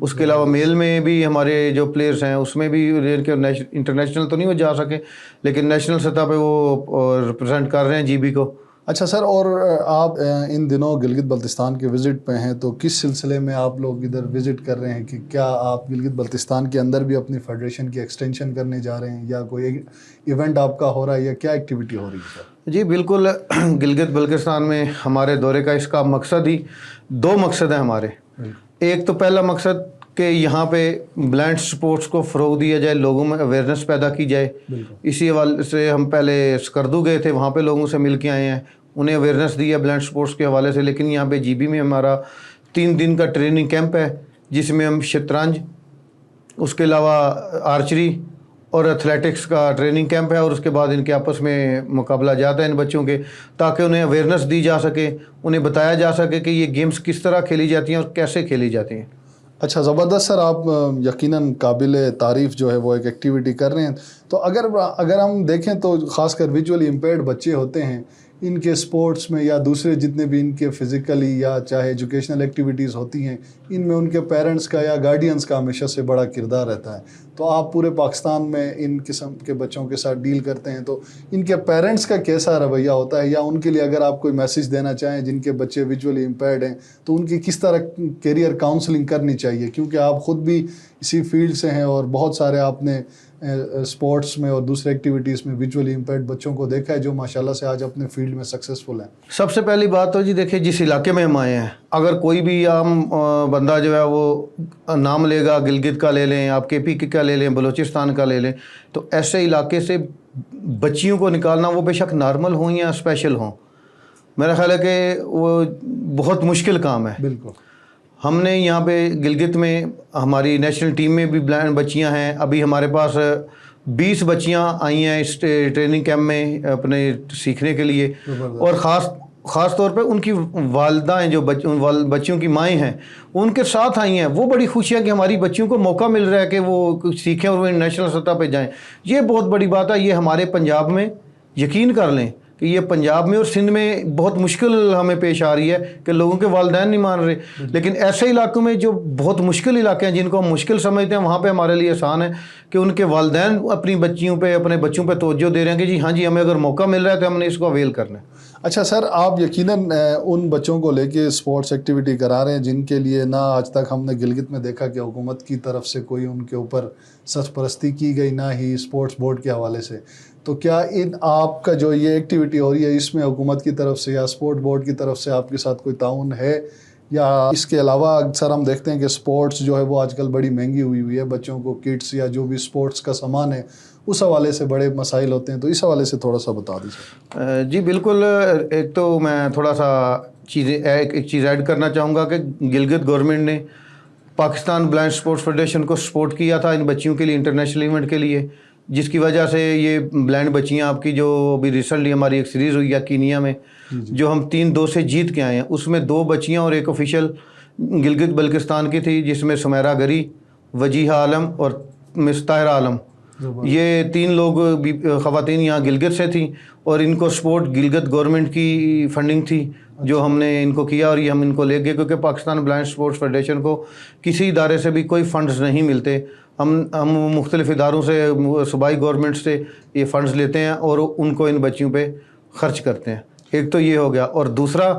اس کے علاوہ میل میں بھی ہمارے جو پلیئرز ہیں اس میں بھی انٹرنیشنل تو نہیں وہ جا سکے لیکن نیشنل سطح پہ وہ ریپرزینٹ کر رہے ہیں جی بی کو. اچھا سر، اور آپ ان دنوں گلگت بلتستان کے وزٹ پہ ہیں تو کس سلسلے میں آپ لوگ ادھر وزٹ کر رہے ہیں کہ کیا آپ گلگت بلتستان کے اندر بھی اپنی فیڈریشن کی ایکسٹینشن کرنے جا رہے ہیں یا کوئی ایونٹ آپ کا ہو رہا ہے یا کیا ایکٹیویٹی ہو رہی ہے سر؟ جی بالکل، گلگت بلتستان میں ہمارے دورے کا اس کا مقصد ہی 2 مقصد ہیں ہمارے. ایک تو پہلا مقصد کہ یہاں پہ بلائنڈ سپورٹس کو فروغ دیا جائے، لوگوں میں اویئرنیس پیدا کی جائے. اسی حوالے سے ہم پہلے سکردو گئے تھے، وہاں پہ لوگوں سے مل کے آئے ہیں، انہیں اویئرنیس دی ہے بلائنڈ سپورٹس کے حوالے سے. لیکن یہاں پہ جی بی میں ہمارا 3 دن کا ٹریننگ کیمپ ہے جس میں ہم شطرنج، اس کے علاوہ آرچری اور ایتھلیٹکس کا ٹریننگ کیمپ ہے، اور اس کے بعد ان کے آپس میں مقابلہ جاتا ہے ان بچوں کے، تاکہ انہیں اویئرنیس دی جا سکے، انہیں بتایا جا سکے کہ یہ گیمز کس طرح کھیلی جاتی ہیں اور کیسے کھیلی جاتی ہیں. اچھا زبردست سر، آپ یقیناً قابل تعریف جو ہے وہ ایک ایکٹیویٹی کر رہے ہیں. تو اگر ہم دیکھیں تو خاص کر ویژولی امپیئرڈ بچے ہوتے ہیں، ان کے سپورٹس میں یا دوسرے جتنے بھی ان کے فزیکلی یا چاہے ایجوکیشنل ایکٹیویٹیز ہوتی ہیں، ان میں ان کے پیرنٹس کا یا گارڈینس کا ہمیشہ سے بڑا کردار رہتا ہے. تو آپ پورے پاکستان میں ان قسم کے بچوں کے ساتھ ڈیل کرتے ہیں، تو ان کے پیرنٹس کا کیسا رویہ ہوتا ہے، یا ان کے لیے اگر آپ کوئی میسیج دینا چاہیں جن کے بچے ویژولی امپیئرڈ ہیں تو ان کی کس طرح کیریئر کاؤنسلنگ کرنی چاہیے؟ کیونکہ آپ خود بھی اسی فیلڈ سے ہیں اور بہت سارے آپ نے اسپورٹس میں اور دوسرے ایکٹیویٹیز میں ویژولی امپیئرڈ بچوں کو دیکھا ہے جو ماشاءاللہ سے آج اپنے فیلڈ میں سکسیزفل ہیں. سب سے پہلی بات تو جی دیکھیں، جس علاقے میں ہم آئے ہیں، اگر کوئی بھی عام بندہ جو ہے وہ نام لے گا، گلگت کا لے لیں، آپ کے پی کا لے لیں، بلوچستان کا لے لیں، تو ایسے علاقے سے بچیوں کو نکالنا، وہ بے شک نارمل ہوں یا اسپیشل ہوں، میرا خیال ہے کہ وہ بہت مشکل کام ہے. بالکل. ہم نے یہاں پہ گلگت میں ہماری نیشنل ٹیم میں بھی بلائنڈ بچیاں ہیں. ابھی ہمارے پاس 20 بچیاں آئی ہیں اس ٹریننگ کیمپ میں اپنے سیکھنے کے لیے، اور خاص طور پہ ان کی والدہ ہیں جو بچیوں کی مائیں ہیں، ان کے ساتھ آئی ہیں. وہ بڑی خوشی ہے کہ ہماری بچیوں کو موقع مل رہا ہے کہ وہ کچھ سیکھیں اور وہ نیشنل سطح پہ جائیں. یہ بہت بڑی بات ہے. یہ ہمارے پنجاب میں یقین کر لیں کہ یہ پنجاب میں اور سندھ میں بہت مشکل ہمیں پیش آ رہی ہے کہ لوگوں کے والدین نہیں مان رہے. لیکن ایسے علاقوں میں جو بہت مشکل علاقے ہیں، جن کو ہم مشکل سمجھتے ہیں، وہاں پہ ہمارے لیے آسان ہے کہ ان کے والدین اپنی بچیوں پہ، اپنے بچوں پہ توجہ دے رہے ہیں کہ جی ہاں جی، ہمیں اگر موقع مل رہا ہے تو ہم نے اس کو اویل کرنا ہے. اچھا سر، آپ یقیناً ان بچوں کو لے کے اسپورٹس ایکٹیویٹی کرا رہے ہیں جن کے لیے نہ آج تک ہم نے گلگت میں دیکھا کہ حکومت کی طرف سے کوئی ان کے اوپر سرپرستی کی گئی، نہ ہی اسپورٹس بورڈ کے حوالے سے. تو کیا آپ کا جو یہ ایکٹیویٹی ہو رہی ہے اس میں حکومت کی طرف سے یا اسپورٹ بورڈ کی طرف سے آپ کے ساتھ کوئی تعاون ہے؟ یا اس کے علاوہ اکثر ہم دیکھتے ہیں کہ اسپورٹس جو ہے وہ آج کل بڑی مہنگی ہوئی ہے، بچوں کو کٹس یا جو بھی اسپورٹس کا سامان ہے اس حوالے سے بڑے مسائل ہوتے ہیں، تو اس حوالے سے تھوڑا سا بتا دیجیے. جی بالکل. ایک تو میں تھوڑا سا ایک چیز ایڈ کرنا چاہوں گا کہ گلگت گورنمنٹ نے پاکستان بلائنڈ سپورٹس فیڈریشن کو سپورٹ کیا تھا ان بچیوں کے لیے انٹرنیشنل ایونٹ کے لیے، جس کی وجہ سے یہ بلائنڈ بچیاں آپ کی جو ابھی ریسنٹلی ہماری ایک سیریز ہوئی ہے کینیا میں، جو ہم 3-2 سے جیت کے آئے ہیں، اس میں 2 بچیاں اور ایک آفیشیل گلگت بلتستان کی تھی، جس میں سمیرہ گری، وجیحہ عالم اور مس طاہرہ عالم. یہ 3 لوگ خواتین یہاں گلگت سے تھیں، اور ان کو سپورٹ گلگت گورنمنٹ کی فنڈنگ تھی جو ہم نے ان کو کیا، اور یہ ہم ان کو لے گئے کیونکہ پاکستان بلائنڈ سپورٹس فیڈریشن کو کسی ادارے سے بھی کوئی فنڈز نہیں ملتے. ہم مختلف اداروں سے، صوبائی گورنمنٹ سے یہ فنڈز لیتے ہیں اور ان کو ان بچیوں پہ خرچ کرتے ہیں. ایک تو یہ ہو گیا، اور دوسرا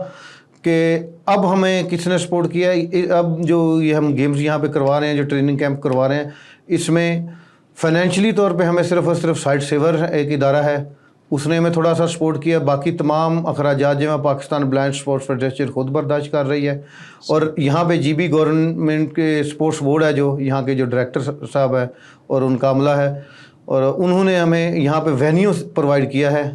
کہ اب ہمیں کس نے سپورٹ کیا ہے، اب جو یہ ہم گیمز یہاں پہ کروا رہے ہیں، جو ٹریننگ کیمپ کروا رہے ہیں، اس میں فائنینشلی طور پہ ہمیں صرف اور صرف سائٹ سیور ایک ادارہ ہے، اس نے ہمیں تھوڑا سا سپورٹ کیا. باقی تمام اخراجات جو ہیں پاکستان بلائنڈ سپورٹس فیڈریشن خود برداشت کر رہی ہے. اور یہاں پہ جی بی گورنمنٹ کے سپورٹس بورڈ ہے، جو یہاں کے جو ڈائریکٹر صاحب ہے اور ان کا عملہ ہے، اور انہوں نے ہمیں یہاں پہ وینیو پرووائڈ کیا ہے.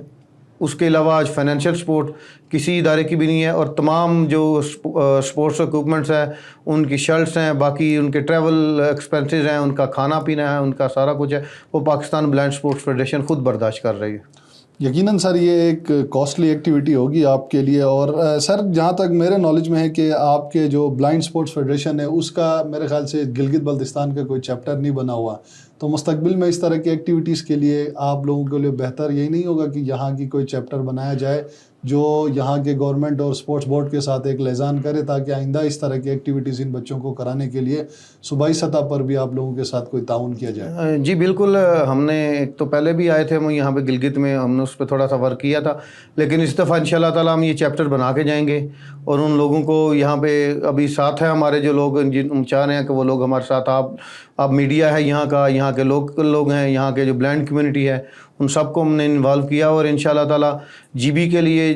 اس کے علاوہ آج فائنینشیل سپورٹ کسی ادارے کی بھی نہیں ہے، اور تمام جو سپورٹس اکوپمنٹس ہیں، ان کی شرٹس ہیں، باقی ان کے ٹریول ایکسپینسز ہیں، ان کا کھانا پینا ہے، ان کا سارا کچھ ہے، وہ پاکستان بلائنڈ سپورٹس فیڈریشن خود برداشت کر رہی ہے. یقیناً سر یہ ایک کاسٹلی ایکٹیویٹی ہوگی آپ کے لیے. اور سر جہاں تک میرے نالج میں ہے کہ آپ کے جو بلائنڈ سپورٹس فیڈریشن ہے اس کا میرے خیال سے گلگت بلتستان کا کوئی چیپٹر نہیں بنا ہوا، تو مستقبل میں اس طرح کی ایکٹیویٹیز کے لیے آپ لوگوں کے لیے بہتر یہی نہیں ہوگا کہ یہاں کی کوئی چیپٹر بنایا جائے جو یہاں کے گورنمنٹ اور سپورٹس بورڈ کے ساتھ ایک لحاظان کرے تاکہ آئندہ اس طرح کی ایکٹیویٹیز ان بچوں کو کرانے کے لیے صوبائی سطح پر بھی آپ لوگوں کے ساتھ کوئی تعاون کیا جائے؟ جی بالکل، ہم نے ایک تو پہلے بھی آئے تھے ہم یہاں پہ گلگت میں، ہم نے اس پہ تھوڑا سا ورک کیا تھا، لیکن اس دفعہ انشاءاللہ تعالیٰ ہم یہ چیپٹر بنا کے جائیں گے اور ان لوگوں کو یہاں پہ ابھی ساتھ ہیں ہمارے جو لوگ جن چاہ رہے ہیں کہ وہ لوگ ہمارے ساتھ، آپ میڈیا ہے یہاں کے لوکل لوگ ہیں، یہاں کے جو بلائنڈ کمیونٹی ہے، ان سب کو ہم نے انوالو کیا اور انشاءاللہ تعالیٰ جی بی کے لیے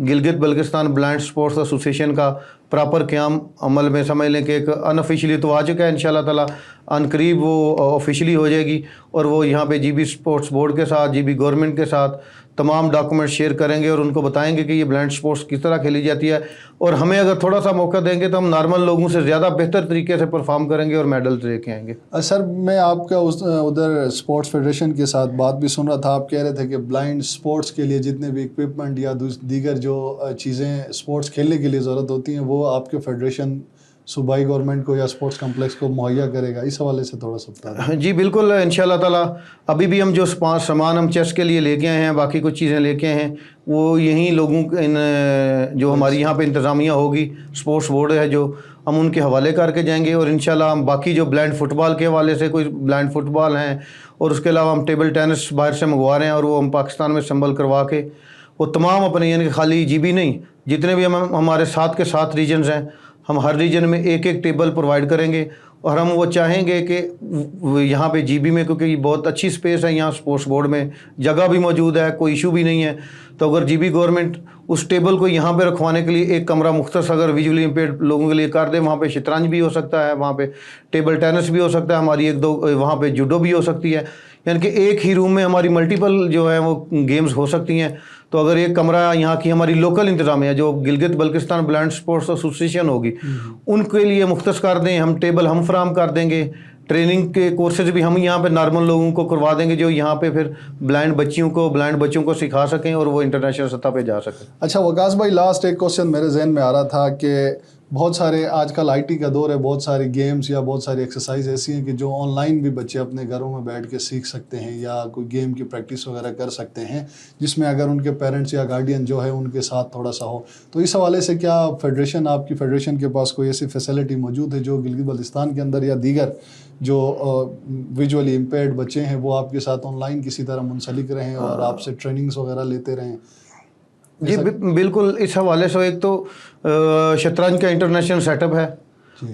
Gilgit Baltistan blind sports association کا پراپر قیام عمل میں سمجھ لیں کہ ایک ان آفیشلی تو آ چکا ہے، انشاءاللہ تعالیٰ ان قریب وہ آفیشلی ہو جائے گی اور وہ یہاں پہ جی بی سپورٹس بورڈ کے ساتھ، جی بی گورنمنٹ کے ساتھ تمام ڈاکومنٹ شیئر کریں گے اور ان کو بتائیں گے کہ یہ بلائنڈ سپورٹس کس طرح کھیلی جاتی ہے، اور ہمیں اگر تھوڑا سا موقع دیں گے تو ہم نارمل لوگوں سے زیادہ بہتر طریقے سے پرفارم کریں گے اور میڈلز لے کے آئیں گے۔ سر میں آپ کا ادھر اسپورٹس فیڈریشن کے ساتھ بات بھی سن رہا تھا، آپ کہہ رہے تھے کہ بلائنڈ سپورٹس کے لیے جتنے بھی اکوپمنٹ یا دیگر جو چیزیں سپورٹس کھیلنے کے لیے ضرورت ہوتی ہیں وہ آپ کے فیڈریشن صوبائی گورنمنٹ کو یا اسپورٹس کمپلیکس کو مہیا کرے گا، اس حوالے سے تھوڑا سا بتا دیں۔ جی بالکل، انشاءاللہ تعالیٰ ابھی بھی ہم جو سامان ہم چیس کے لیے لے کے آئے ہیں، باقی کچھ چیزیں لے کے آئے ہیں، وہ یہیں لوگوں جو ہماری یہاں پہ انتظامیہ ہوگی، سپورٹس بورڈ ہے جو، ہم ان کے حوالے کر کے جائیں گے اور انشاءاللہ ہم باقی جو بلائنڈ فٹ بال کے حوالے سے کوئی بلائنڈ فٹ بال ہیں اور اس کے علاوہ ہم ٹیبل ٹینس باہر سے منگوا رہے ہیں اور وہ ہم پاکستان میں اسمبل کروا کے وہ تمام اپنے، یعنی کہ خالی جی بی نہیں، جتنے بھی ہمارے ساتھ کے ساتھ ریجنز ہیں، ہم ہر ریجن میں ایک ٹیبل پرووائڈ کریں گے اور ہم وہ چاہیں گے کہ یہاں پہ جی بی میں، کیونکہ یہ بہت اچھی سپیس ہے یہاں سپورٹس بورڈ میں، جگہ بھی موجود ہے، کوئی ایشو بھی نہیں ہے، تو اگر جی بی گورنمنٹ اس ٹیبل کو یہاں پہ رکھوانے کے لیے ایک کمرہ مختص اگر ویژولی امپیئرڈ لوگوں کے لیے کر دے، وہاں پہ شطرنج بھی ہو سکتا ہے، وہاں پہ ٹیبل ٹینس بھی ہو سکتا ہے، ہماری ایک دو وہاں پہ جوڈو بھی ہو سکتی ہے، یعنی کہ ایک ہی روم میں ہماری ملٹیپل جو ہیں وہ گیمز ہو سکتی ہیں۔ تو اگر ایک کمرہ یہاں کی ہماری لوکل انتظامیہ جو Gilgit Baltistan blind sports association ہوگی ان کے لیے مختص کر دیں، ہم ٹیبل ہم فراہم کر دیں گے، ٹریننگ کے کورسز بھی ہم یہاں پہ نارمل لوگوں کو کروا دیں گے جو یہاں پہ پھر بلائنڈ بچوں کو سکھا سکیں اور وہ انٹرنیشنل سطح پہ جا سکیں۔ اچھا وقاص بھائی، لاسٹ ایک کوشچن میرے ذہن میں آ رہا تھا کہ بہت سارے آج کل آئی ٹی کا دور ہے، بہت ساری گیمز یا بہت ساری ایکسرسائز ایسی ہیں کہ جو آن لائن بھی بچے اپنے گھروں میں بیٹھ کے سیکھ سکتے ہیں یا کوئی گیم کی پریکٹس وغیرہ کر سکتے ہیں، جس میں اگر ان کے پیرنٹس یا گارڈین جو ہے ان کے ساتھ تھوڑا سا ہو، تو اس حوالے سے کیا فیڈریشن، آپ کی فیڈریشن کے پاس کوئی ایسی فیسلٹی موجود ہے جو گلگت بلتستان کے اندر یا دیگر جو ویژولی امپیئرڈ بچے ہیں وہ آپ کے ساتھ آن لائن کسی طرح منسلک رہیں اور آپ سے ٹریننگز وغیرہ لیتے رہیں؟ جی بالکل، اس حوالے سے ایک تو شطرنج کا انٹرنیشنل سیٹ اپ ہے،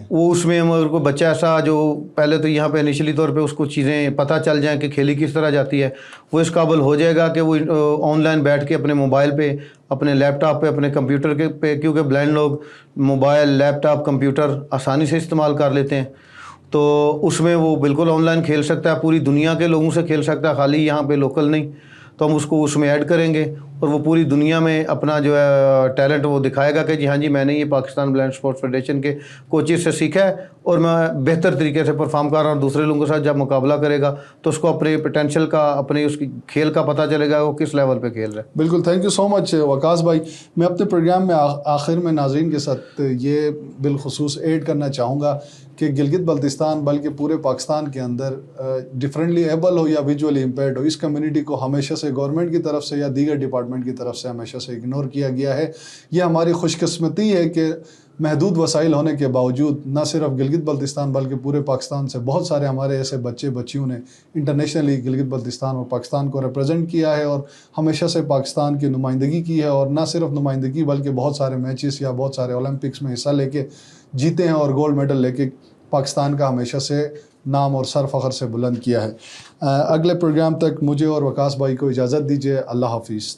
وہ اس میں اگر کوئی بچہ ایسا جو پہلے تو یہاں پہ انیشلی طور پہ اس کو چیزیں پتہ چل جائیں کہ کھیلی کس طرح جاتی ہے، وہ اس قابل ہو جائے گا کہ وہ آن لائن بیٹھ کے اپنے موبائل پہ، اپنے لیپ ٹاپ پہ، اپنے کمپیوٹر کے پہ، کیونکہ بلائنڈ لوگ موبائل، لیپ ٹاپ، کمپیوٹر آسانی سے استعمال کر لیتے ہیں، تو اس میں وہ بالکل آن لائن کھیل سکتا ہے، پوری دنیا کے لوگوں سے کھیل سکتا ہے، خالی یہاں پہ لوکل نہیں، تو ہم اس کو اس میں ایڈ کریں گے اور وہ پوری دنیا میں اپنا جو ہے ٹیلنٹ وہ دکھائے گا کہ جی ہاں جی میں نے یہ پاکستان بلائنڈ سپورٹس فیڈریشن کے کوچز سے سیکھا ہے اور میں بہتر طریقے سے پرفارم کر رہا ہوں، دوسرے لوگوں کے ساتھ جب مقابلہ کرے گا تو اس کو اپنے پوٹینشیل کا، اپنے اس کی کھیل کا پتہ چلے گا وہ کس لیول پہ کھیل رہا ہے۔ بالکل، تھینک یو سو مچ وقاص بھائی۔ میں اپنے پروگرام میں آخر میں ناظرین کے ساتھ یہ بالخصوص ایڈ کرنا چاہوں گا کہ گلگت بلتستان بلکہ پورے پاکستان کے اندر ڈفرینٹلی ایبل ہو یا ویژولی امپیئرڈ ہو، اس کمیونٹی کو ہمیشہ سے گورنمنٹ کی طرف سے یا دیگر ڈپارٹمنٹ کی طرف سے ہمیشہ سے اگنور کیا گیا ہے۔ یہ ہماری خوش قسمتی ہے کہ محدود وسائل ہونے کے باوجود نہ صرف گلگت بلتستان بلکہ پورے پاکستان سے بہت سارے ہمارے ایسے بچے بچیوں نے انٹرنیشنلی گلگت بلتستان اور پاکستان کو ریپرزینٹ کیا ہے اور ہمیشہ سے پاکستان کی نمائندگی کی ہے، اور نہ صرف نمائندگی بلکہ بہت سارے میچز یا بہت سارے اولمپکس میں حصہ لے کے جیتے ہیں اور گولڈ میڈل لے کے پاکستان کا ہمیشہ سے نام اور سر فخر سے بلند کیا ہے۔ اگلے پروگرام تک مجھے اور وقاص بھائی کو اجازت دیجیے، اللہ حافظ۔